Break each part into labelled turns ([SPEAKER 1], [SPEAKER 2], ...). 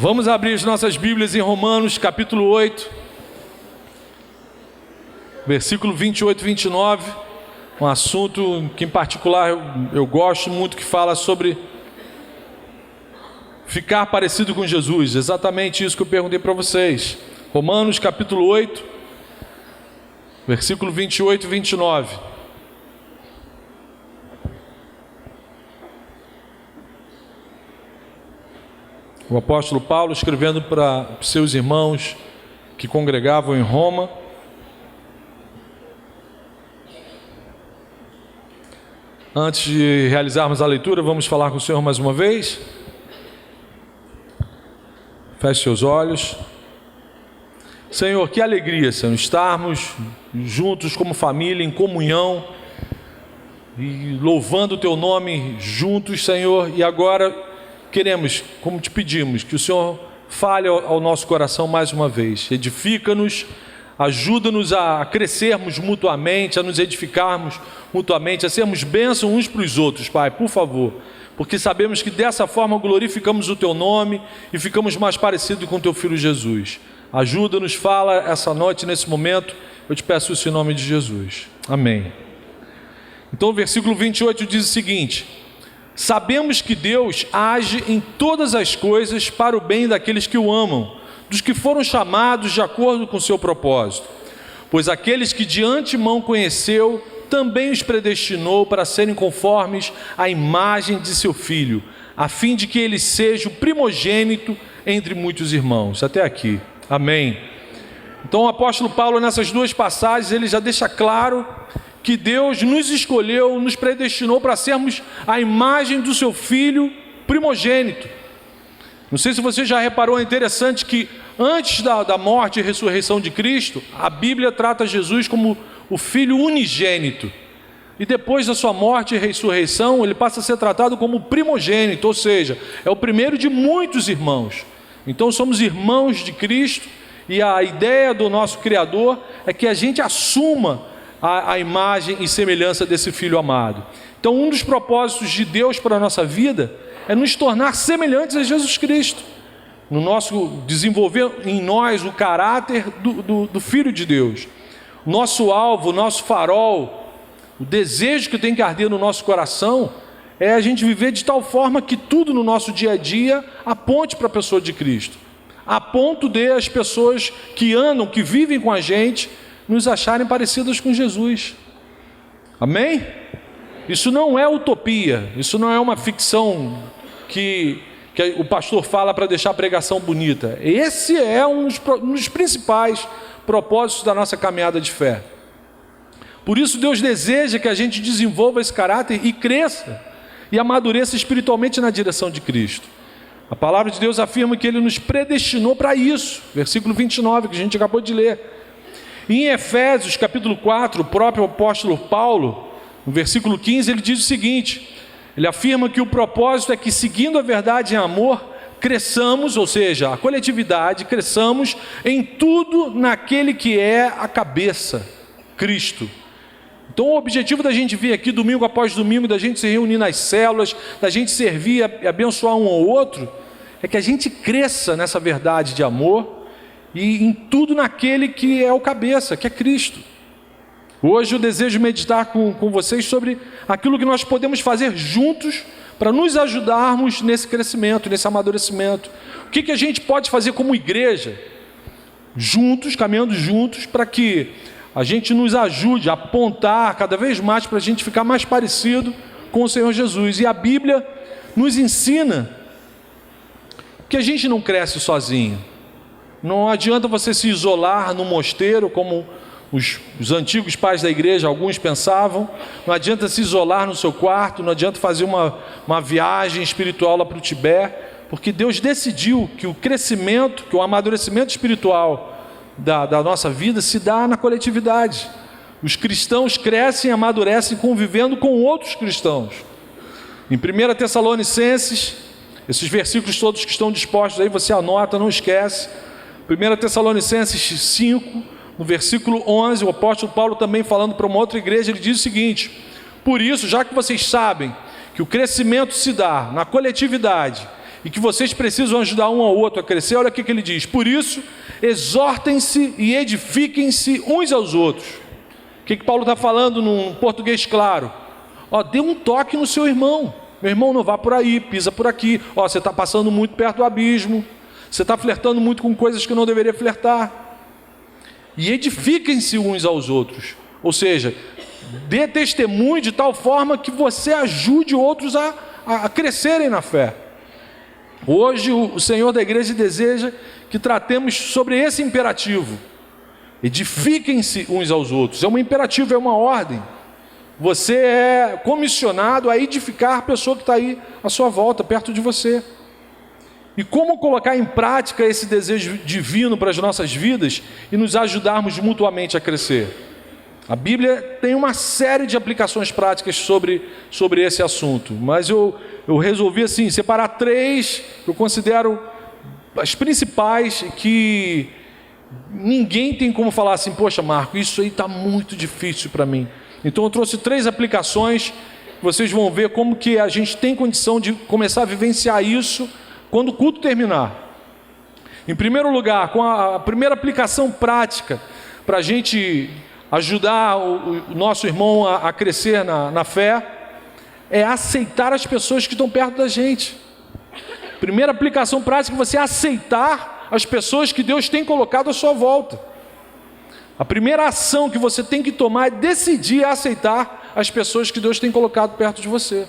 [SPEAKER 1] Vamos abrir as nossas Bíblias em Romanos, capítulo 8, versículo 28 e 29, um assunto que em particular eu gosto muito, que fala sobre ficar parecido com Jesus, exatamente isso que eu perguntei para vocês. Romanos, capítulo 8, versículo 28 e 29. O apóstolo Paulo escrevendo para seus irmãos que congregavam em Roma. Antes de realizarmos a leitura, vamos falar com o Senhor mais uma vez. Feche seus olhos. Senhor, que alegria, Senhor, estarmos juntos como família, em comunhão, e louvando o Teu nome juntos, Senhor. E agora queremos, como te pedimos, que o Senhor fale ao nosso coração mais uma vez. Edifica-nos, ajuda-nos a crescermos mutuamente, a nos edificarmos mutuamente, a sermos bênçãos uns para os outros, Pai, por favor. Porque sabemos que dessa forma glorificamos o Teu nome e ficamos mais parecidos com o Teu Filho Jesus. Ajuda-nos, fala essa noite, nesse momento, eu te peço isso em nome de Jesus. Amém. Então o versículo 28 diz o seguinte: sabemos que Deus age em todas as coisas para o bem daqueles que o amam, dos que foram chamados de acordo com o seu propósito. Pois aqueles que de antemão conheceu, também os predestinou para serem conformes à imagem de seu Filho, a fim de que ele seja o primogênito entre muitos irmãos. Até aqui. Amém. Então o apóstolo Paulo, nessas duas passagens, ele já deixa claro que Deus nos escolheu, nos predestinou para sermos a imagem do seu Filho primogênito. Não sei se você já reparou, é interessante que antes da morte e ressurreição de Cristo, a Bíblia trata Jesus como o Filho unigênito. E depois da sua morte e ressurreição, ele passa a ser tratado como primogênito, ou seja, é o primeiro de muitos irmãos. Então somos irmãos de Cristo, e a ideia do nosso Criador é que a gente assuma a imagem e semelhança desse Filho amado. Então um dos propósitos de Deus para a nossa vida é nos tornar semelhantes a Jesus Cristo, no nosso desenvolver em nós o caráter do Filho de Deus. Nosso alvo, nosso farol, o desejo que tem que arder no nosso coração é a gente viver de tal forma que tudo no nosso dia a dia aponte para a pessoa de Cristo, a ponto de as pessoas que andam, que vivem com a gente, nos acharem parecidas com Jesus. Amém? Isso não é utopia, isso não é uma ficção que o pastor fala para deixar a pregação bonita. Esse é um dos principais propósitos da nossa caminhada de fé. Por isso Deus deseja que a gente desenvolva esse caráter e cresça e amadureça espiritualmente na direção de Cristo. A palavra de Deus afirma que Ele nos predestinou para isso, versículo 29, que a gente acabou de ler. E em Efésios capítulo 4, o próprio apóstolo Paulo, no versículo 15, ele diz o seguinte: ele afirma que o propósito é que, seguindo a verdade em amor, cresçamos, ou seja, a coletividade, cresçamos em tudo naquele que é a cabeça, Cristo. Então o objetivo da gente vir aqui domingo após domingo, da gente se reunir nas células, da gente servir e abençoar um ao outro, é que a gente cresça nessa verdade de amor e em tudo naquele que é o cabeça, que é Cristo. Hoje eu desejo meditar com vocês sobre aquilo que nós podemos fazer juntos para nos ajudarmos nesse crescimento, nesse amadurecimento. O que a gente pode fazer como igreja, juntos, caminhando juntos, para que a gente nos ajude a apontar cada vez mais para a gente ficar mais parecido com o Senhor Jesus. E a Bíblia nos ensina que a gente não cresce sozinho. Não adianta você se isolar no mosteiro, como os antigos pais da igreja, alguns pensavam. Não adianta se isolar no seu quarto, não adianta fazer uma viagem espiritual lá para o Tibete, porque Deus decidiu que o crescimento, que o amadurecimento espiritual da nossa vida se dá na coletividade. Os cristãos crescem e amadurecem convivendo com outros cristãos. Em 1 Tessalonicenses, esses versículos todos que estão dispostos aí, você anota, não esquece. 1 Tessalonicenses 5, no versículo 11, o apóstolo Paulo também falando para uma outra igreja, ele diz o seguinte: por isso, já que vocês sabem que o crescimento se dá na coletividade e que vocês precisam ajudar um ao outro a crescer, olha o que ele diz: por isso, exortem-se e edifiquem-se uns aos outros. O que Paulo está falando num português claro? Dê um toque no seu irmão. Meu irmão, não vá por aí, pisa por aqui. Você está passando muito perto do abismo. Você está flertando muito com coisas que não deveria flertar. E edifiquem-se uns aos outros. Ou seja, dê testemunho de tal forma que você ajude outros a crescerem na fé. Hoje o Senhor da igreja deseja que tratemos sobre esse imperativo. Edifiquem-se uns aos outros. É um imperativo, é uma ordem. Você é comissionado a edificar a pessoa que está aí à sua volta, perto de você. E como colocar em prática esse desejo divino para as nossas vidas e nos ajudarmos mutuamente a crescer? A Bíblia tem uma série de aplicações práticas sobre esse assunto, mas eu resolvi assim, separar 3 que eu considero as principais, que ninguém tem como falar assim: poxa, Marco, isso aí está muito difícil para mim. Então eu trouxe 3 aplicações, vocês vão ver como que a gente tem condição de começar a vivenciar isso quando o culto terminar. Em primeiro lugar, com a primeira aplicação prática para a gente ajudar o nosso irmão a crescer na fé, é aceitar as pessoas que estão perto da gente. Primeira aplicação prática é você aceitar as pessoas que Deus tem colocado à sua volta. A primeira ação que você tem que tomar é decidir aceitar as pessoas que Deus tem colocado perto de você.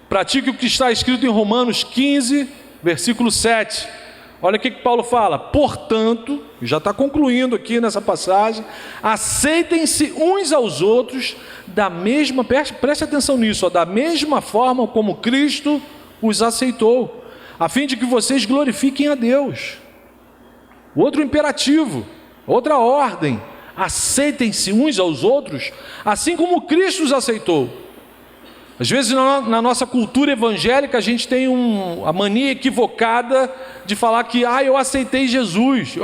[SPEAKER 1] Pratique o que está escrito em Romanos 15, versículo 7. Olha o que Paulo fala: portanto, já está concluindo aqui nessa passagem, aceitem-se uns aos outros da mesma, preste atenção nisso, da mesma forma como Cristo os aceitou, a fim de que vocês glorifiquem a Deus. Outro imperativo, outra ordem: aceitem-se uns aos outros, assim como Cristo os aceitou. Às vezes na nossa cultura evangélica a gente tem a mania equivocada de falar que eu aceitei Jesus,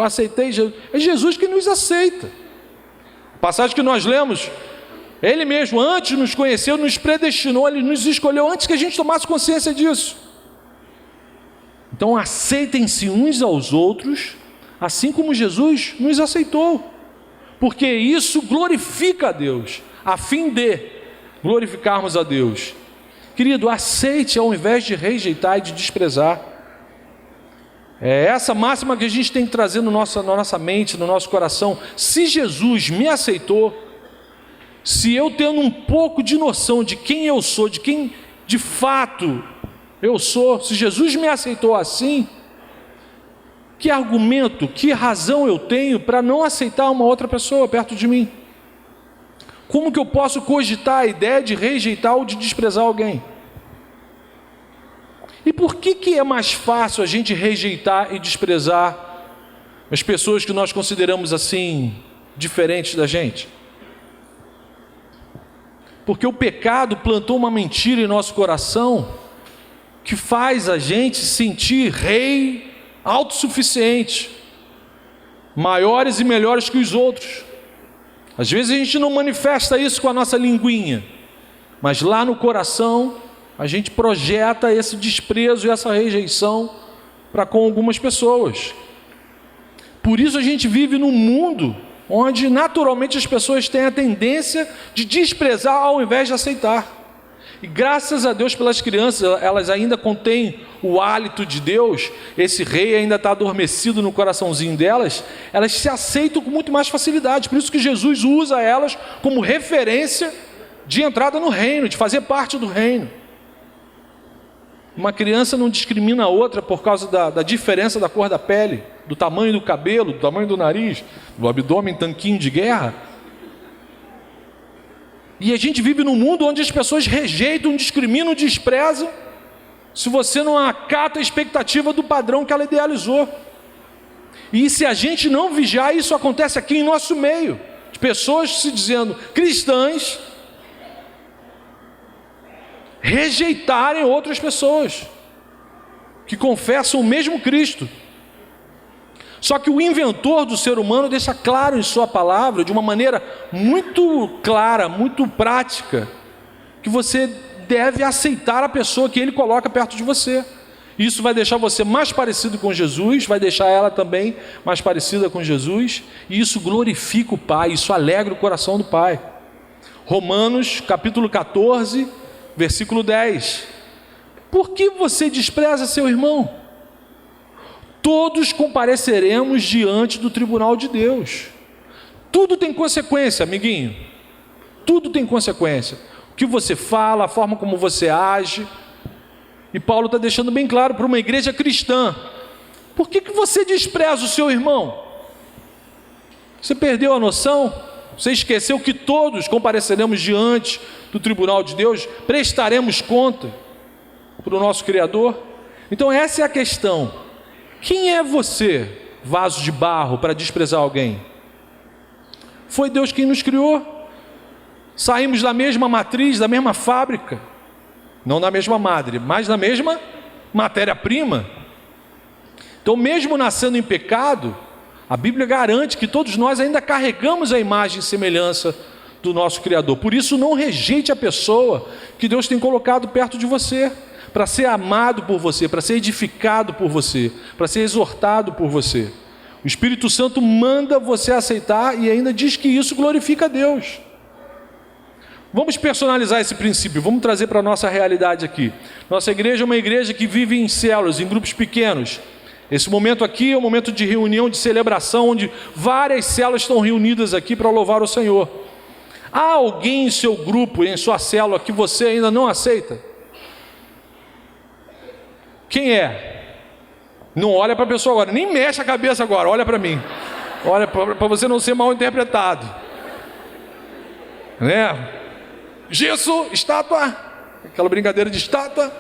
[SPEAKER 1] é Jesus que nos aceita. A passagem que nós lemos, Ele mesmo antes nos conheceu, nos predestinou, Ele nos escolheu antes que a gente tomasse consciência disso. Então aceitem-se uns aos outros, assim como Jesus nos aceitou, porque isso glorifica a Deus, a fim de glorificarmos a Deus. Querido, aceite ao invés de rejeitar e de desprezar. É essa máxima que a gente tem que trazer na nossa mente, no nosso coração. Se Jesus me aceitou, se eu tendo um pouco de noção de quem eu sou, de quem de fato eu sou, se Jesus me aceitou assim, que argumento, que razão eu tenho para não aceitar uma outra pessoa perto de mim? Como que eu posso cogitar a ideia de rejeitar ou de desprezar alguém? E por que é mais fácil a gente rejeitar e desprezar as pessoas que nós consideramos assim, diferentes da gente? Porque o pecado plantou uma mentira em nosso coração que faz a gente sentir rei, autossuficiente, maiores e melhores que os outros. Às vezes a gente não manifesta isso com a nossa linguinha, mas lá no coração a gente projeta esse desprezo e essa rejeição para com algumas pessoas. Por isso a gente vive num mundo onde naturalmente as pessoas têm a tendência de desprezar ao invés de aceitar. E graças a Deus pelas crianças, elas ainda contêm o hálito de Deus, esse rei ainda está adormecido no coraçãozinho delas, elas se aceitam com muito mais facilidade. Por isso que Jesus usa elas como referência de entrada no reino, de fazer parte do reino. Uma criança não discrimina a outra por causa da diferença da cor da pele, do tamanho do cabelo, do tamanho do nariz, do abdômen tanquinho de guerra. E a gente vive num mundo onde as pessoas rejeitam, discriminam, desprezam, se você não acata a expectativa do padrão que ela idealizou. E se a gente não vigiar, isso acontece aqui em nosso meio, de pessoas se dizendo cristãs, rejeitarem outras pessoas que confessam o mesmo Cristo. Só que o inventor do ser humano deixa claro em sua palavra, de uma maneira muito clara, muito prática, que você deve aceitar a pessoa que Ele coloca perto de você. Isso vai deixar você mais parecido com Jesus, vai deixar ela também mais parecida com Jesus, e isso glorifica o Pai, isso alegra o coração do Pai. Romanos capítulo 14, versículo 10. Por que você despreza seu irmão? Todos compareceremos diante do tribunal de Deus. Tudo tem consequência, amiguinho. Tudo tem consequência. O que você fala, a forma como você age. E Paulo está deixando bem claro para uma igreja cristã: por que você despreza o seu irmão? Você perdeu a noção? Você esqueceu que todos compareceremos diante do tribunal de Deus? Prestaremos conta para o nosso Criador? Então essa é a questão. Quem é você, vaso de barro, para desprezar alguém? Foi Deus quem nos criou. Saímos da mesma matriz, da mesma fábrica. Não na mesma madre, mas na mesma matéria-prima. Então, mesmo nascendo em pecado, a Bíblia garante que todos nós ainda carregamos a imagem e semelhança do nosso Criador. Por isso, não rejeite a pessoa que Deus tem colocado perto de você, para ser amado por você, para ser edificado por você, para ser exortado por você. O Espírito Santo manda você aceitar e ainda diz que isso glorifica a Deus. Vamos personalizar esse princípio, vamos trazer para a nossa realidade aqui. Nossa igreja é uma igreja que vive em células, em grupos pequenos. Esse momento aqui é um momento de reunião, de celebração, onde várias células estão reunidas aqui para louvar o Senhor. Há alguém em seu grupo, em sua célula, que você ainda não aceita? Quem é? Não olha para a pessoa agora, nem mexe a cabeça agora, olha para mim. Olha, para você não ser mal interpretado. Né? Gesso, estátua, aquela brincadeira de estátua.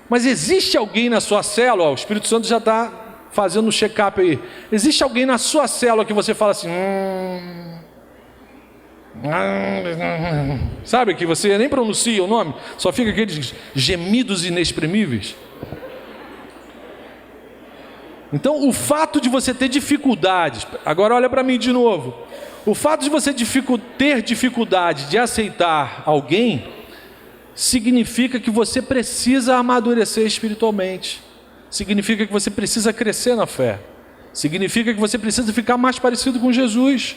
[SPEAKER 1] Mas existe alguém na sua célula, o Espírito Santo já está fazendo um check-up aí. Existe alguém na sua célula que você fala assim, sabe, que você nem pronuncia o nome, só fica aqueles gemidos inexprimíveis? Então, o fato de você ter dificuldades, agora olha para mim de novo, o fato de você ter dificuldade de aceitar alguém, significa que você precisa amadurecer espiritualmente, significa que você precisa crescer na fé, significa que você precisa ficar mais parecido com Jesus.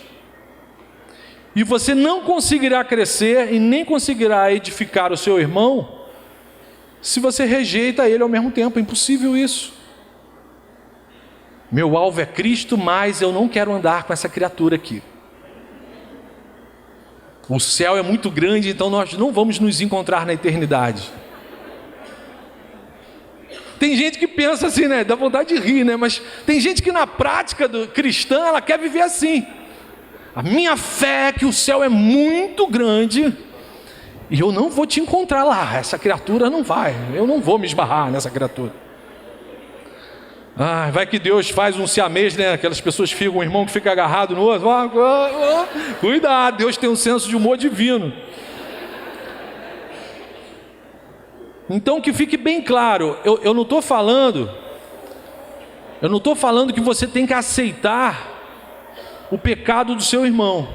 [SPEAKER 1] E você não conseguirá crescer e nem conseguirá edificar o seu irmão se você rejeita ele ao mesmo tempo. É impossível isso. Meu alvo é Cristo, mas eu não quero andar com essa criatura aqui. O céu é muito grande, então nós não vamos nos encontrar na eternidade. Tem gente que pensa assim, né? Dá vontade de rir, né? Mas tem gente que na prática cristã, ela quer viver assim. A minha fé é que o céu é muito grande e eu não vou te encontrar lá. Essa criatura não vai. Eu não vou me esbarrar nessa criatura. Ah, vai que Deus faz um siamês, né? Aquelas pessoas ficam, um irmão que fica agarrado no outro. Cuidado, Deus tem um senso de humor divino. Então que fique bem claro, eu não estou falando que você tem que aceitar o pecado do seu irmão.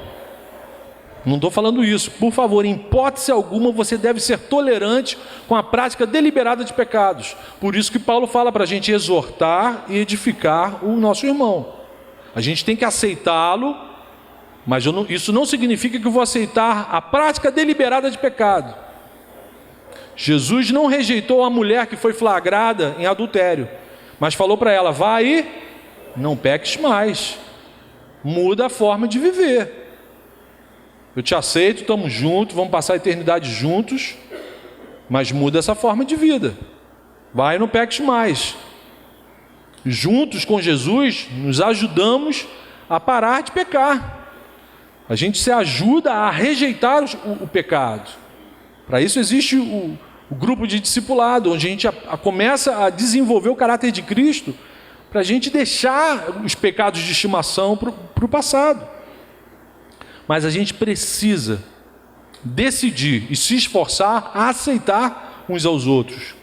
[SPEAKER 1] Não estou falando isso. Por favor, em hipótese alguma, você deve ser tolerante com a prática deliberada de pecados. Por isso que Paulo fala para a gente exortar e edificar o nosso irmão. A gente tem que aceitá-lo, mas isso não significa que eu vou aceitar a prática deliberada de pecado. Jesus não rejeitou a mulher que foi flagrada em adultério, mas falou para ela, vai e não peques mais. Muda a forma de viver. Eu te aceito, estamos juntos, vamos passar a eternidade juntos, mas muda essa forma de vida. Vai e não peques mais. Juntos com Jesus, nos ajudamos a parar de pecar. A gente se ajuda a rejeitar o pecado. Para isso existe o grupo de discipulado, onde a gente começa a desenvolver o caráter de Cristo, para a gente deixar os pecados de estimação para o passado. Mas a gente precisa decidir e se esforçar a aceitar uns aos outros.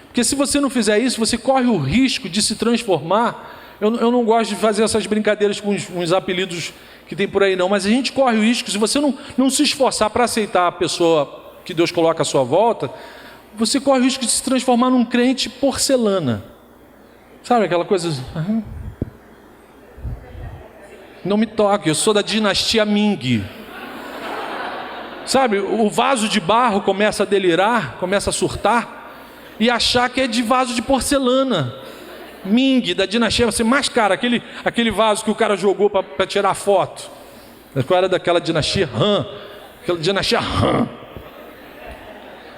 [SPEAKER 1] Porque se você não fizer isso, você corre o risco de se transformar. Eu não gosto de fazer essas brincadeiras com uns apelidos que tem por aí não, mas a gente corre o risco, se você não se esforçar para aceitar a pessoa que Deus coloca à sua volta, você corre o risco de se transformar num crente porcelana. Sabe aquela coisa... Não me toque, eu sou da dinastia Ming. Sabe, o vaso de barro começa a delirar, começa a surtar e achar que é de vaso de porcelana. Ming, da dinastia, você mais cara, aquele vaso que o cara jogou para tirar foto. Qual era daquela dinastia Han? Aquela dinastia Han.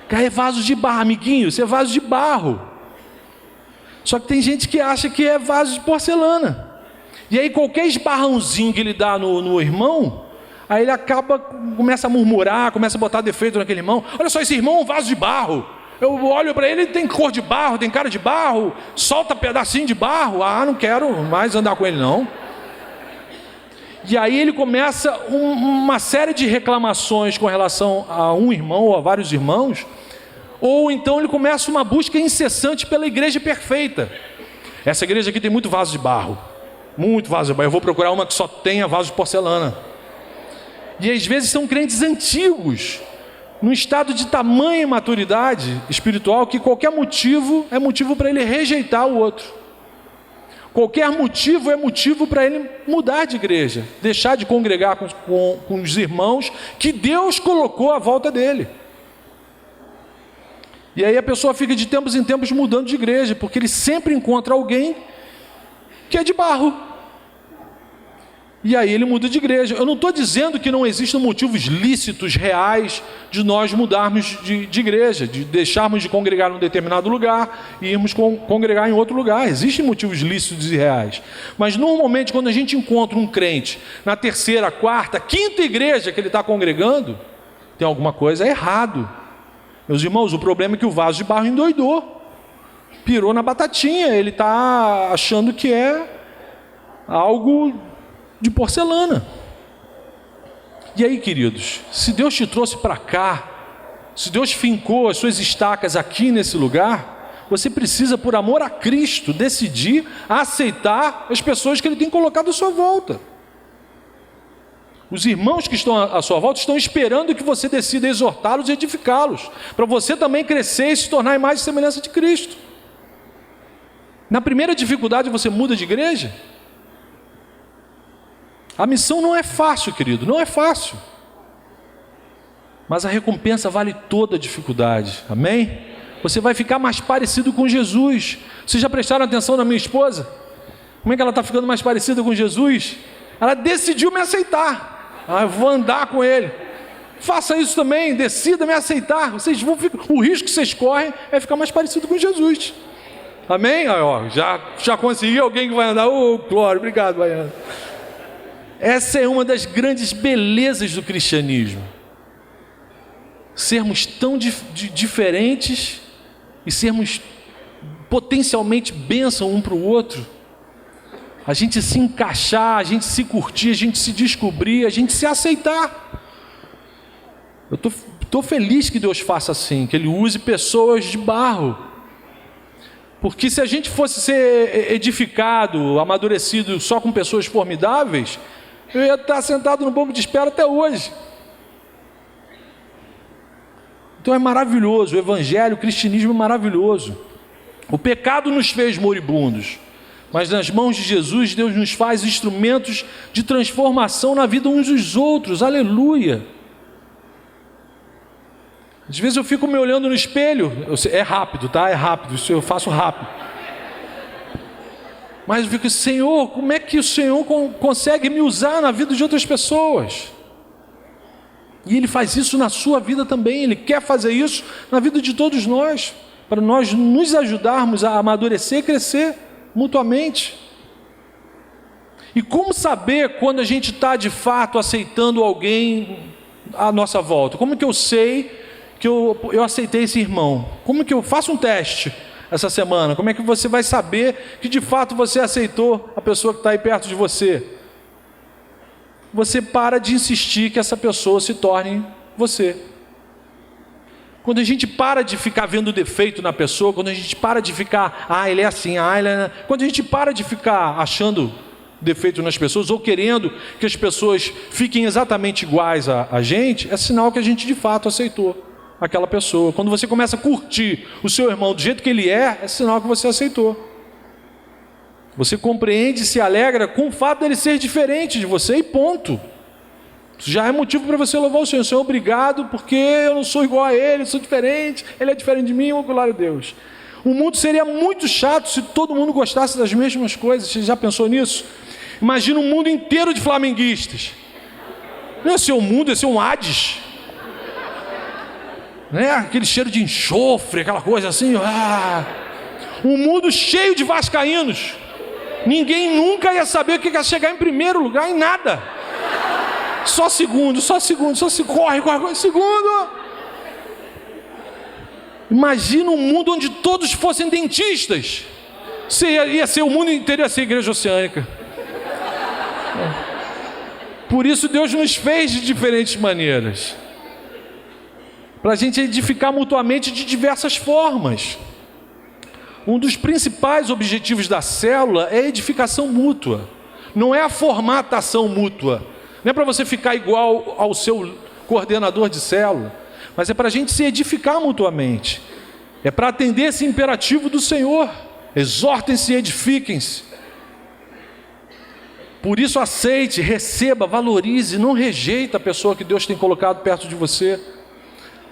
[SPEAKER 1] Cara, é vaso de barro, amiguinho, isso é vaso de barro. Só que tem gente que acha que é vaso de porcelana. E aí qualquer esbarrãozinho que ele dá no irmão, aí ele começa a murmurar, começa a botar defeito naquele irmão. Olha só, esse irmão é um vaso de barro. Eu olho para ele, tem cor de barro, tem cara de barro, solta pedacinho de barro. Ah, não quero mais andar com ele não. E aí ele começa uma série de reclamações com relação a um irmão ou a vários irmãos. Ou então ele começa uma busca incessante pela igreja perfeita. Essa igreja aqui tem muito vaso de barro. Muito vaso de barro. Eu vou procurar uma que só tenha vaso de porcelana. E às vezes são crentes antigos, num estado de tamanha maturidade espiritual, que qualquer motivo é motivo para ele rejeitar o outro. Qualquer motivo é motivo para ele mudar de igreja, deixar de congregar com os irmãos que Deus colocou à volta dele. E aí a pessoa fica de tempos em tempos mudando de igreja, porque ele sempre encontra alguém que é de barro. E aí ele muda de igreja. Eu não estou dizendo que não existam motivos lícitos, reais, de nós mudarmos de igreja, de deixarmos de congregar num determinado lugar e irmos congregar em outro lugar. Existem motivos lícitos e reais. Mas normalmente quando a gente encontra um crente na terceira, quarta, quinta igreja que ele está congregando, tem alguma coisa errado. Meus irmãos, o problema é que o vaso de barro endoidou. Pirou na batatinha. Ele está achando que é algo de porcelana. E aí, queridos, se Deus te trouxe para cá, se Deus fincou as suas estacas aqui nesse lugar, você precisa, por amor a Cristo, decidir aceitar as pessoas que Ele tem colocado à sua volta. Os irmãos que estão à sua volta estão esperando que você decida exortá-los e edificá-los, para você também crescer e se tornar a imagem e semelhança de Cristo. Na primeira dificuldade você muda de igreja? A missão não é fácil, querido, não é fácil. Mas a recompensa vale toda a dificuldade, amém? Você vai ficar mais parecido com Jesus. Vocês já prestaram atenção na minha esposa? Como é que ela está ficando mais parecida com Jesus? Ela decidiu me aceitar. Ah, eu vou andar com Ele. Faça isso também, decida me aceitar. Vocês vão ficar, o risco que vocês correm é ficar mais parecido com Jesus. Amém? Aí, ó, já consegui alguém que vai andar. Glória, obrigado, Baiano. Essa é uma das grandes belezas do cristianismo. Sermos tão diferentes e sermos potencialmente bênção um para o outro. A gente se encaixar, a gente se curtir, a gente se descobrir, a gente se aceitar. Eu estou feliz que Deus faça assim, que Ele use pessoas de barro. Porque se a gente fosse ser edificado, amadurecido só com pessoas formidáveis, eu ia estar sentado no banco de espera até hoje. Então é maravilhoso, o evangelho, o cristianismo é maravilhoso. O pecado nos fez moribundos, mas nas mãos de Jesus, Deus nos faz instrumentos de transformação na vida uns dos outros, aleluia. Às vezes eu fico me olhando no espelho, é rápido, tá? É rápido, isso eu faço rápido. Mas eu fico, Senhor, como é que o Senhor consegue me usar na vida de outras pessoas? E Ele faz isso na sua vida também, Ele quer fazer isso na vida de todos nós, para nós nos ajudarmos a amadurecer e crescer mutuamente. E como saber quando a gente está de fato aceitando alguém à nossa volta? Como que eu sei que eu aceitei esse irmão? Como que eu faço um teste essa semana? Como é que você vai saber que de fato você aceitou a pessoa que está aí perto de você? Você para de insistir que essa pessoa se torne você. Quando a gente para de ficar vendo defeito na pessoa, quando a gente para de ficar, ele é assim, ele é... Quando a gente para de ficar achando defeito nas pessoas ou querendo que as pessoas fiquem exatamente iguais a gente, é sinal que a gente de fato aceitou. aquela pessoa. Quando você começa a curtir o seu irmão do jeito que ele é sinal que você aceitou. Você compreende e se alegra com o fato dele ser diferente de você e ponto. Isso já é motivo para você louvar o Senhor. Senhor, obrigado, porque eu não sou igual a ele, eu sou diferente, ele é diferente de mim, glória a Deus. O mundo seria muito chato se todo mundo gostasse das mesmas coisas. Você já pensou nisso? Imagina um mundo inteiro de flamenguistas. Não ia ser um mundo, ia ser um Hades. Né? Aquele cheiro de enxofre, aquela coisa assim. Um mundo cheio de vascaínos. Ninguém nunca ia saber o que ia chegar em primeiro lugar, em nada. Só segundo, corre, segundo. Imagina um mundo onde todos fossem dentistas. Ia ser o mundo inteiro, ia ser a igreja oceânica. Por isso Deus nos fez de diferentes maneiras, para a gente edificar mutuamente de diversas formas. Um dos principais objetivos da célula é a edificação mútua, não é a formatação mútua. Não é para você ficar igual ao seu coordenador de célula, mas é para a gente se edificar mutuamente. É para atender esse imperativo do Senhor: exortem-se e edifiquem-se. Por isso aceite, receba, valorize, não rejeite a pessoa que Deus tem colocado perto de você.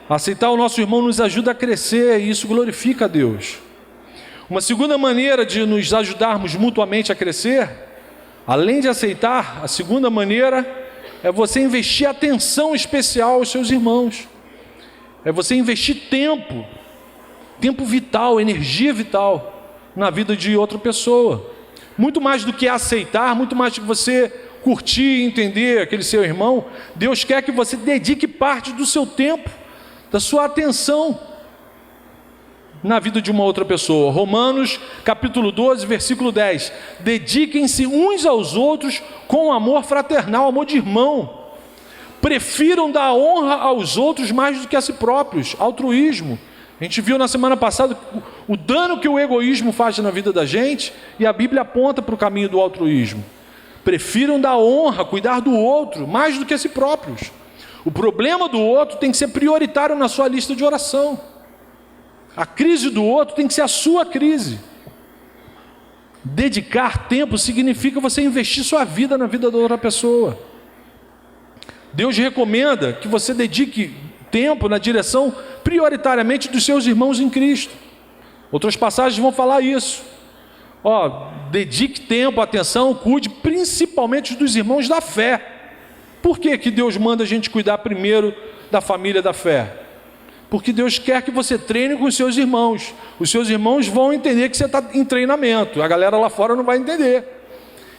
[SPEAKER 1] Aceitar o nosso irmão nos ajuda a crescer e isso glorifica a Deus. Uma segunda maneira de nos ajudarmos mutuamente a crescer, além de aceitar, a segunda maneira é você investir atenção especial aos seus irmãos. É você investir tempo vital, energia vital na vida de outra pessoa. Muito mais do que aceitar, muito mais do que você curtir e entender aquele seu irmão, Deus quer que você dedique parte do seu tempo, da sua atenção na vida de uma outra pessoa. Romanos capítulo 12, versículo 10. Dediquem-se uns aos outros com amor fraternal, amor de irmão. Prefiram dar honra aos outros mais do que a si próprios, altruísmo. A gente viu na semana passada o dano que o egoísmo faz na vida da gente, e a Bíblia aponta para o caminho do altruísmo. Prefiram dar honra, cuidar do outro, mais do que a si próprios. O problema do outro tem que ser prioritário na sua lista de oração. A crise do outro tem que ser a sua crise. Dedicar tempo significa você investir sua vida na vida da outra pessoa. Deus recomenda que você dedique tempo na direção prioritariamente dos seus irmãos em Cristo. Outras passagens vão falar isso. Dedique tempo, atenção, cuide principalmente dos irmãos da fé. Por que que Deus manda a gente cuidar primeiro da família da fé? Porque Deus quer que você treine com os seus irmãos. Os seus irmãos vão entender que você está em treinamento. A galera lá fora não vai entender.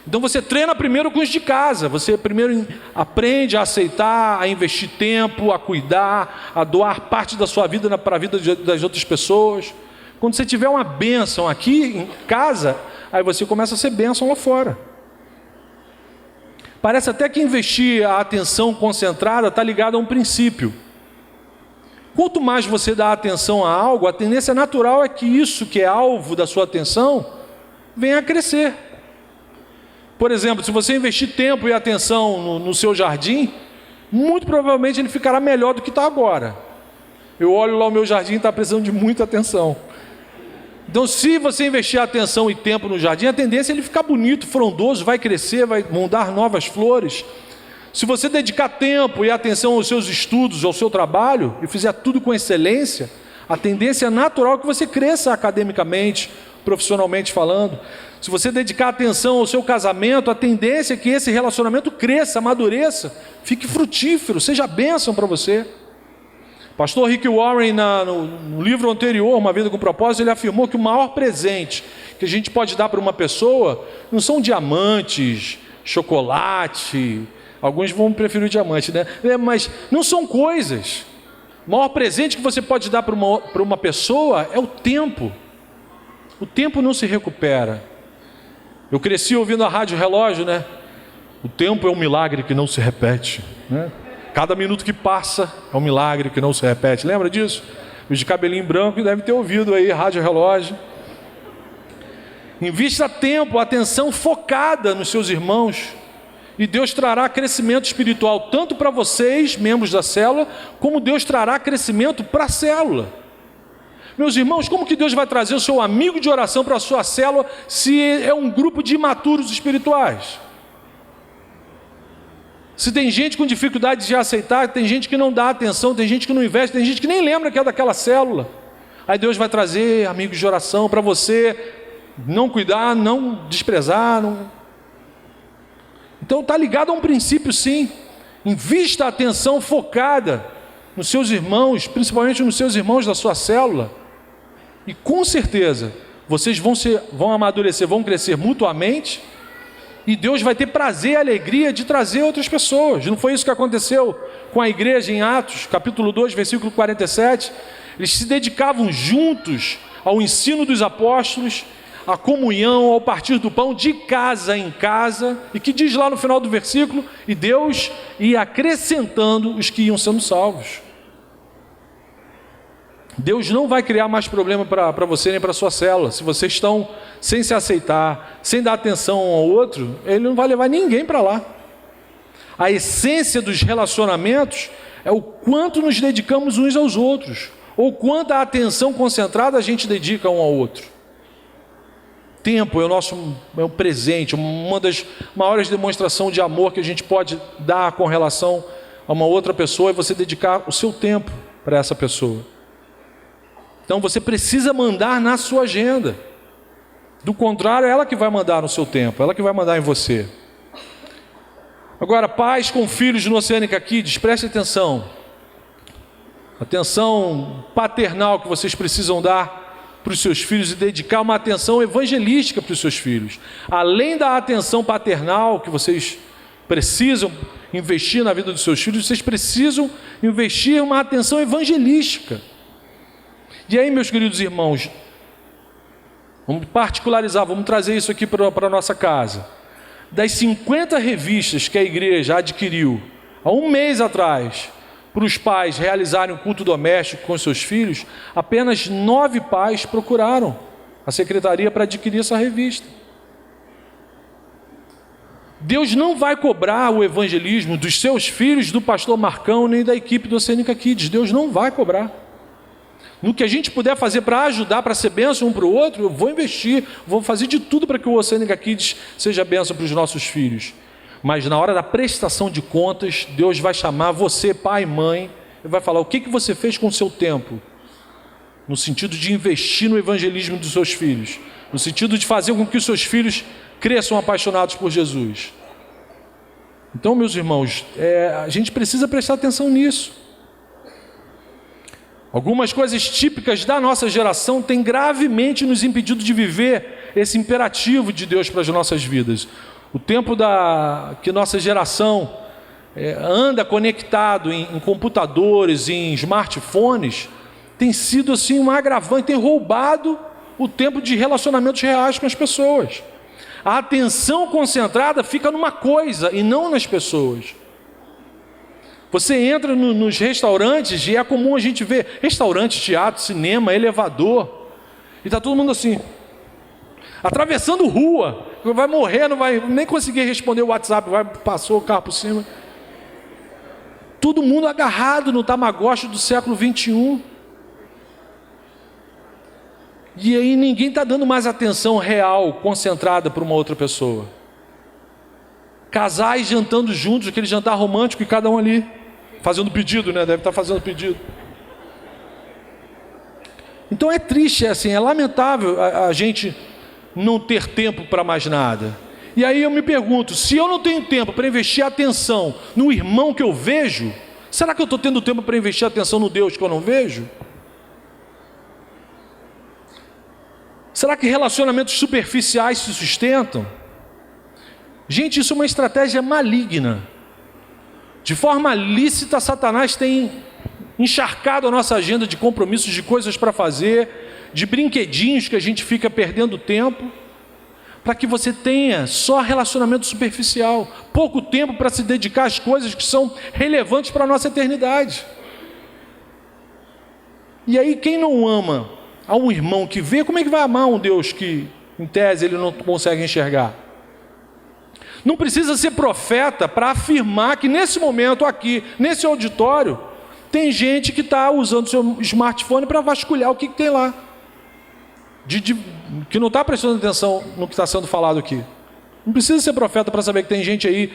[SPEAKER 1] Então você treina primeiro com os de casa. Você primeiro aprende a aceitar, a investir tempo, a cuidar, a doar parte da sua vida para a vida das outras pessoas. Quando você tiver uma bênção aqui em casa, aí você começa a ser bênção lá fora. Parece até que investir a atenção concentrada está ligado a um princípio. Quanto mais você dá atenção a algo, a tendência natural é que isso que é alvo da sua atenção venha a crescer. Por exemplo, se você investir tempo e atenção no seu jardim, muito provavelmente ele ficará melhor do que está agora. Eu olho lá o meu jardim e está precisando de muita atenção. Então, se você investir atenção e tempo no jardim, a tendência é ele ficar bonito, frondoso, vai crescer, vão dar novas flores. Se você dedicar tempo e atenção aos seus estudos, ao seu trabalho, e fizer tudo com excelência, a tendência natural é que você cresça academicamente, profissionalmente falando. Se você dedicar atenção ao seu casamento, a tendência é que esse relacionamento cresça, amadureça, fique frutífero, seja bênção para você. Pastor Rick Warren, no livro anterior, Uma Vida com Propósito, ele afirmou que o maior presente que a gente pode dar para uma pessoa não são diamantes, chocolate, alguns vão preferir o diamante, né? Mas não são coisas. O maior presente que você pode dar para uma pessoa é o tempo. O tempo não se recupera. Eu cresci ouvindo a Rádio Relógio, né? O tempo é um milagre que não se repete, né? Cada minuto que passa é um milagre que não se repete. Lembra disso? Os de cabelinho branco devem ter ouvido aí, Rádio Relógio. Invista tempo, atenção focada nos seus irmãos. E Deus trará crescimento espiritual tanto para vocês, membros da célula, como Deus trará crescimento para a célula. Meus irmãos, como que Deus vai trazer o seu amigo de oração para a sua célula se é um grupo de imaturos espirituais? Se tem gente com dificuldade de aceitar, tem gente que não dá atenção, tem gente que não investe, tem gente que nem lembra que é daquela célula. Aí Deus vai trazer amigos de oração para você não cuidar, não desprezar. Então está ligado a um princípio, sim. Invista a atenção focada nos seus irmãos, principalmente nos seus irmãos da sua célula. E com certeza, vocês vão amadurecer, vão crescer mutuamente, e Deus vai ter prazer e alegria de trazer outras pessoas. Não foi isso que aconteceu com a igreja em Atos, capítulo 2, versículo 47? Eles se dedicavam juntos ao ensino dos apóstolos, à comunhão, ao partir do pão, de casa em casa, e que diz lá no final do versículo, e Deus ia acrescentando os que iam sendo salvos. Deus não vai criar mais problema para você nem para a sua célula. Se vocês estão sem se aceitar, sem dar atenção um ao outro, Ele não vai levar ninguém para lá. A essência dos relacionamentos é o quanto nos dedicamos uns aos outros, ou quanta atenção concentrada a gente dedica um ao outro. Tempo é o presente, uma das maiores demonstrações de amor que a gente pode dar com relação a uma outra pessoa, é você dedicar o seu tempo para essa pessoa. Então você precisa mandar na sua agenda. Do contrário, é ela que vai mandar no seu tempo, ela que vai mandar em você. Agora, pais com filhos no Oceânica Kids, preste atenção. Atenção paternal que vocês precisam dar para os seus filhos e dedicar uma atenção evangelística para os seus filhos. Além da atenção paternal que vocês precisam investir na vida dos seus filhos, vocês precisam investir uma atenção evangelística. E aí, meus queridos irmãos, vamos particularizar, vamos trazer isso aqui para a nossa casa. Das 50 revistas que a igreja adquiriu há um mês atrás, para os pais realizarem um culto doméstico com seus filhos, apenas 9 pais procuraram a secretaria para adquirir essa revista. Deus não vai cobrar o evangelismo dos seus filhos, do pastor Marcão, nem da equipe do Oceânica Kids. Deus não vai cobrar. No que a gente puder fazer para ajudar, para ser bênção um para o outro, eu vou investir, vou fazer de tudo para que o Oceânica Kids seja bênção para os nossos filhos. Mas na hora da prestação de contas, Deus vai chamar você, pai e mãe, e vai falar: o que você fez com o seu tempo? No sentido de investir no evangelismo dos seus filhos, no sentido de fazer com que os seus filhos cresçam apaixonados por Jesus. Então, meus irmãos, a gente precisa prestar atenção nisso. Algumas coisas típicas da nossa geração têm gravemente nos impedido de viver esse imperativo de Deus para as nossas vidas. O tempo que nossa geração anda conectado em computadores, em smartphones, tem sido assim um agravante, tem roubado o tempo de relacionamentos reais com as pessoas. A atenção concentrada fica numa coisa e não nas pessoas. Você entra nos restaurantes e é comum a gente ver restaurante, teatro, cinema, elevador, e está todo mundo assim, atravessando rua, vai morrer, não vai nem conseguir responder o WhatsApp, passou o carro por cima. Todo mundo agarrado no Tamagotchi do século 21. E aí ninguém está dando mais atenção real, concentrada para uma outra pessoa. Casais jantando juntos, aquele jantar romântico, e cada um ali fazendo pedido, né? Deve estar fazendo pedido. Então é triste, é lamentável a gente não ter tempo para mais nada. E aí eu me pergunto, se eu não tenho tempo para investir atenção no irmão que eu vejo, será que eu estou tendo tempo para investir atenção no Deus que eu não vejo? Será que relacionamentos superficiais se sustentam? Gente, isso é uma estratégia maligna. De forma lícita, Satanás tem encharcado a nossa agenda de compromissos, de coisas para fazer, de brinquedinhos que a gente fica perdendo tempo, para que você tenha só relacionamento superficial, pouco tempo para se dedicar às coisas que são relevantes para a nossa eternidade. E aí, quem não ama a um irmão que vê, como é que vai amar um Deus que, em tese, ele não consegue enxergar? Não precisa ser profeta para afirmar que nesse momento aqui, nesse auditório, tem gente que está usando o seu smartphone para vasculhar o que tem lá. Que não está prestando atenção no que está sendo falado aqui. Não precisa ser profeta para saber que tem gente aí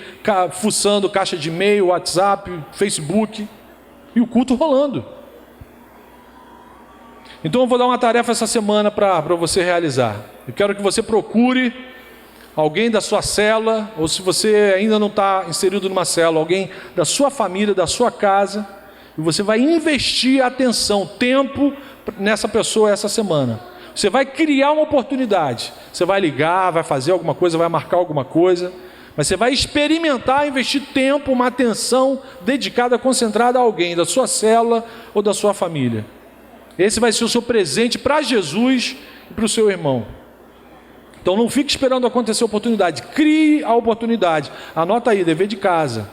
[SPEAKER 1] fuçando caixa de e-mail, WhatsApp, Facebook, e o culto rolando. Então eu vou dar uma tarefa essa semana para você realizar. Eu quero que você procure alguém da sua célula, ou se você ainda não está inserido numa célula, alguém da sua família, da sua casa, e você vai investir atenção, tempo nessa pessoa essa semana. Você vai criar uma oportunidade. Você vai ligar, vai fazer alguma coisa, vai marcar alguma coisa, mas você vai experimentar, investir tempo, uma atenção dedicada, concentrada a alguém da sua célula ou da sua família. Esse vai ser o seu presente para Jesus e para o seu irmão. Então não fique esperando acontecer a oportunidade, crie a oportunidade. Anota aí, dever de casa.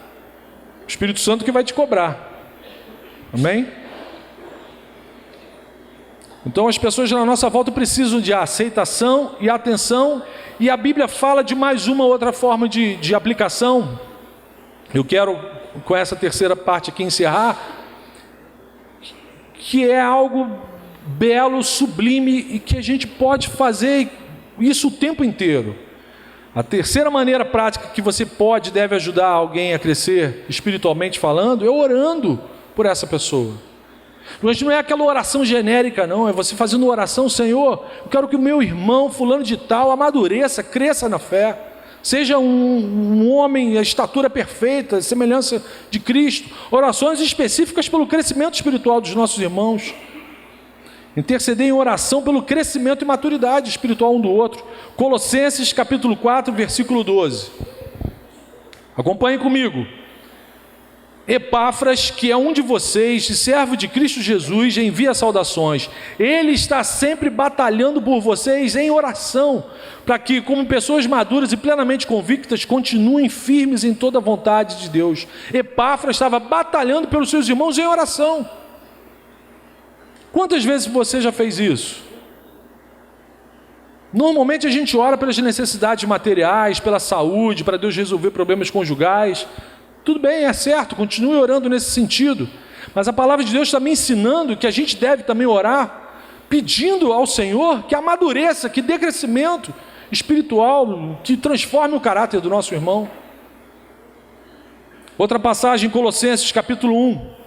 [SPEAKER 1] O Espírito Santo que vai te cobrar. Amém? Então as pessoas na nossa volta precisam de aceitação e atenção, e a Bíblia fala de mais uma outra forma de aplicação. Eu quero com essa terceira parte aqui encerrar, que é algo belo, sublime, e que a gente pode fazer isso o tempo inteiro. A terceira maneira prática que você pode e deve ajudar alguém a crescer espiritualmente falando é orando por essa pessoa. Mas não é aquela oração genérica, não. É você fazendo oração: Senhor, eu quero que o meu irmão fulano de tal amadureça, cresça na fé, seja um homem, a estatura perfeita, a semelhança de Cristo. Orações específicas pelo crescimento espiritual dos nossos irmãos. Interceder em oração pelo crescimento e maturidade espiritual um do outro. Colossenses capítulo 4, versículo 12. Acompanhe comigo. Epáfras, que é um de vocês, servo de Cristo Jesus, envia saudações. Ele está sempre batalhando por vocês em oração, para que, como pessoas maduras e plenamente convictas, continuem firmes em toda a vontade de Deus. Epáfras estava batalhando pelos seus irmãos em oração. Quantas vezes você já fez isso? Normalmente a gente ora pelas necessidades materiais, pela saúde, para Deus resolver problemas conjugais. Tudo bem, é certo, continue orando nesse sentido. Mas a palavra de Deus está me ensinando que a gente deve também orar, pedindo ao Senhor que amadureça, que dê crescimento espiritual, que transforme o caráter do nosso irmão. Outra passagem, Colossenses capítulo 1.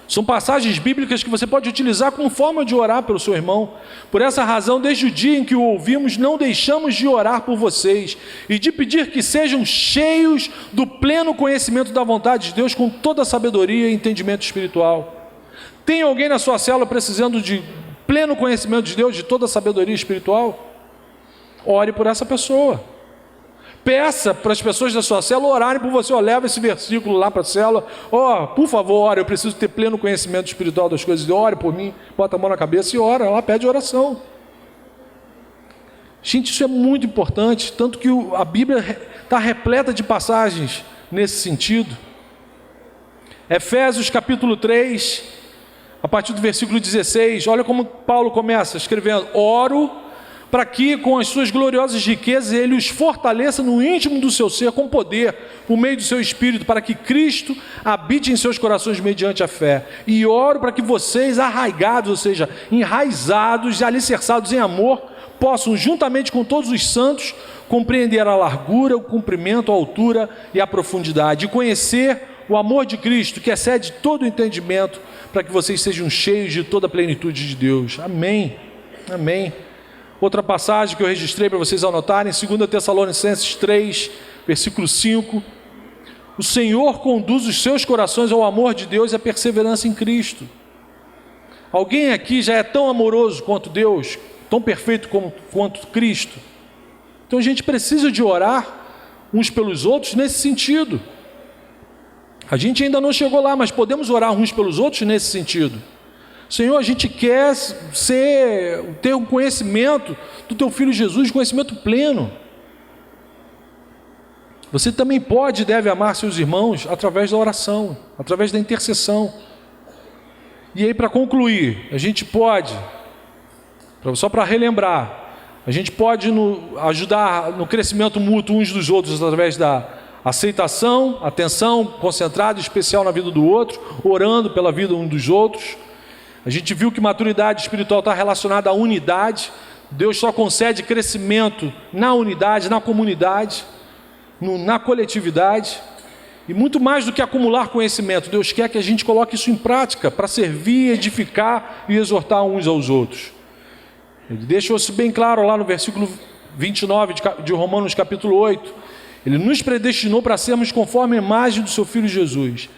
[SPEAKER 1] São passagens bíblicas que você pode utilizar como forma de orar pelo seu irmão. Por essa razão, desde o dia em que o ouvimos, não deixamos de orar por vocês e de pedir que sejam cheios do pleno conhecimento da vontade de Deus, com toda a sabedoria e entendimento espiritual. Tem alguém na sua célula precisando de pleno conhecimento de Deus, de toda a sabedoria espiritual? Ore por essa pessoa. Peça para as pessoas da sua célula orarem por você. Leva esse versículo lá para a célula. Por favor, ore, eu preciso ter pleno conhecimento espiritual das coisas. Ore por mim, bota a mão na cabeça e ora. Lá pede oração. Gente, isso é muito importante. Tanto que a Bíblia está repleta de passagens nesse sentido. Efésios capítulo 3, a partir do versículo 16. Olha como Paulo começa escrevendo: oro para que com as suas gloriosas riquezas Ele os fortaleça no íntimo do seu ser com poder, por meio do seu Espírito, para que Cristo habite em seus corações mediante a fé. E oro para que vocês, arraigados, ou seja, enraizados e alicerçados em amor, possam, juntamente com todos os santos, compreender a largura, o comprimento, a altura e a profundidade, e conhecer o amor de Cristo, que excede todo o entendimento, para que vocês sejam cheios de toda a plenitude de Deus. Amém. Amém. Outra passagem que eu registrei para vocês anotarem, 2 Tessalonicenses 3, versículo 5. O Senhor conduz os seus corações ao amor de Deus e à perseverança em Cristo. Alguém aqui já é tão amoroso quanto Deus, tão perfeito quanto Cristo? Então a gente precisa de orar uns pelos outros nesse sentido. A gente ainda não chegou lá, mas podemos orar uns pelos outros nesse sentido. Senhor, a gente quer ter um conhecimento do Teu Filho Jesus, conhecimento pleno. Você também pode e deve amar seus irmãos através da oração, através da intercessão. E aí, para concluir, a gente pode, só para relembrar, A gente pode ajudar no crescimento mútuo uns dos outros através da aceitação, atenção concentrada, especial na vida do outro, orando pela vida um dos outros. A gente viu que maturidade espiritual está relacionada à unidade. Deus só concede crescimento na unidade, na comunidade, na coletividade. E muito mais do que acumular conhecimento, Deus quer que a gente coloque isso em prática para servir, edificar e exortar uns aos outros. Ele deixou isso bem claro lá no versículo 29 de Romanos capítulo 8. Ele nos predestinou para sermos conforme a imagem do seu Filho Jesus.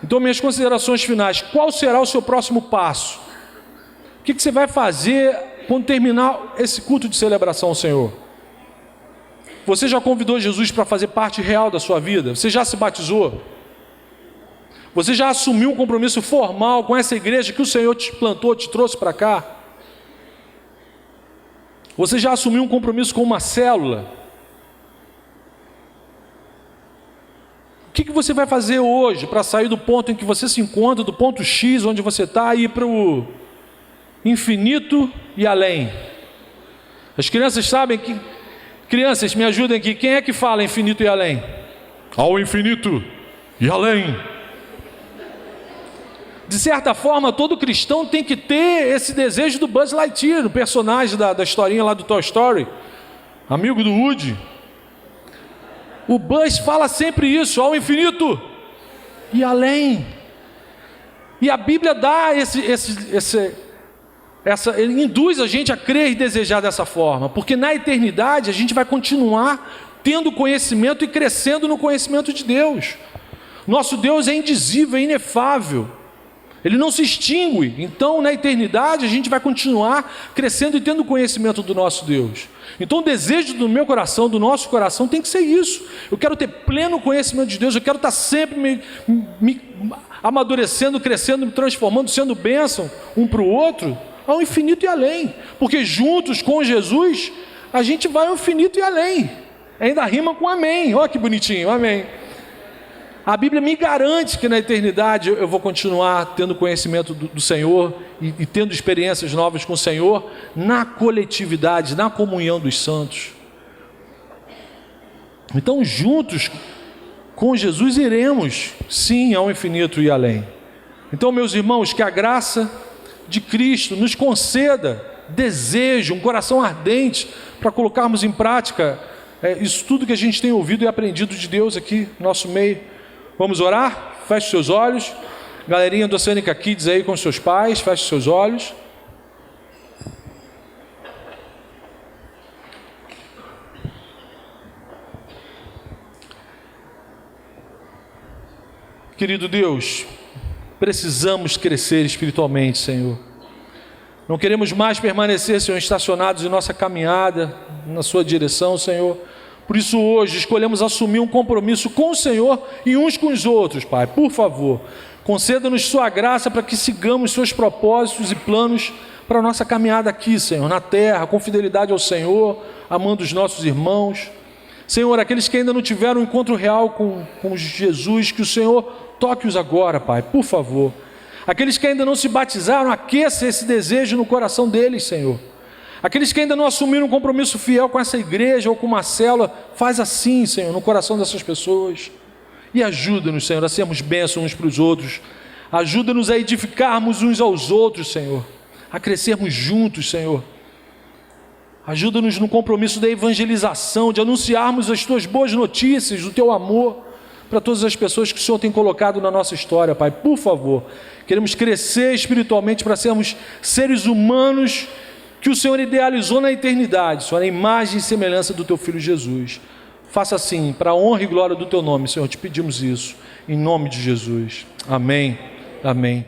[SPEAKER 1] Então, minhas considerações finais: qual será o seu próximo passo? O que você vai fazer quando terminar esse culto de celebração ao Senhor? Você já convidou Jesus para fazer parte real da sua vida? Você já se batizou? Você já assumiu um compromisso formal com essa igreja que o Senhor te plantou, te trouxe para cá? Você já assumiu um compromisso com uma célula? O que você vai fazer hoje para sair do ponto em que você se encontra, do ponto X onde você está, e ir para o infinito e além? As crianças sabem que... Crianças, me ajudem aqui. Quem é que fala infinito e além? Ao infinito e além. De certa forma, todo cristão tem que ter esse desejo do Buzz Lightyear, o personagem da historinha lá do Toy Story, amigo do Woody. O Buzz fala sempre isso, ao infinito e além. E a Bíblia dá ele induz a gente a crer e desejar dessa forma, porque na eternidade a gente vai continuar tendo conhecimento e crescendo no conhecimento de Deus. Nosso Deus é indizível, é inefável, Ele não se extingue. Então na eternidade a gente vai continuar crescendo e tendo conhecimento do nosso Deus. Então o desejo do meu coração, do nosso coração, tem que ser isso. Eu quero ter pleno conhecimento de Deus, eu quero estar sempre me amadurecendo, crescendo, me transformando, sendo bênção um para o outro, ao infinito e além, porque juntos com Jesus a gente vai ao infinito e além. Ainda rima com amém. Olha que bonitinho, amém. A Bíblia me garante que na eternidade eu vou continuar tendo conhecimento do Senhor e tendo experiências novas com o Senhor na coletividade, na comunhão dos santos. Então juntos com Jesus iremos sim ao infinito e além. Então, meus irmãos, que a graça de Cristo nos conceda desejo, um coração ardente para colocarmos em prática isso tudo que a gente tem ouvido e aprendido de Deus aqui no nosso meio. Vamos orar? Feche seus olhos. Galerinha do Oceânica Kids aí com seus pais, feche seus olhos. Querido Deus, precisamos crescer espiritualmente, Senhor. Não queremos mais permanecer, Senhor, estacionados em nossa caminhada, na sua direção, Senhor. Por isso hoje escolhemos assumir um compromisso com o Senhor e uns com os outros, Pai. Por favor, conceda-nos sua graça para que sigamos seus propósitos e planos para a nossa caminhada aqui, Senhor, na terra, com fidelidade ao Senhor, amando os nossos irmãos. Senhor, aqueles que ainda não tiveram um encontro real com Jesus, que o Senhor toque-os agora, Pai, por favor. Aqueles que ainda não se batizaram, aqueça esse desejo no coração deles, Senhor. Aqueles que ainda não assumiram um compromisso fiel com essa igreja ou com uma célula, faz assim, Senhor, no coração dessas pessoas. E ajuda-nos, Senhor, a sermos bênçãos uns para os outros. Ajuda-nos a edificarmos uns aos outros, Senhor. A crescermos juntos, Senhor. Ajuda-nos no compromisso da evangelização, de anunciarmos as Tuas boas notícias, do Teu amor, para todas as pessoas que o Senhor tem colocado na nossa história, Pai. Por favor, queremos crescer espiritualmente para sermos seres humanos que o Senhor idealizou na eternidade, Senhor, a imagem e semelhança do Teu Filho Jesus. Faça assim, para a honra e glória do Teu nome, Senhor, te pedimos isso, em nome de Jesus. Amém, amém.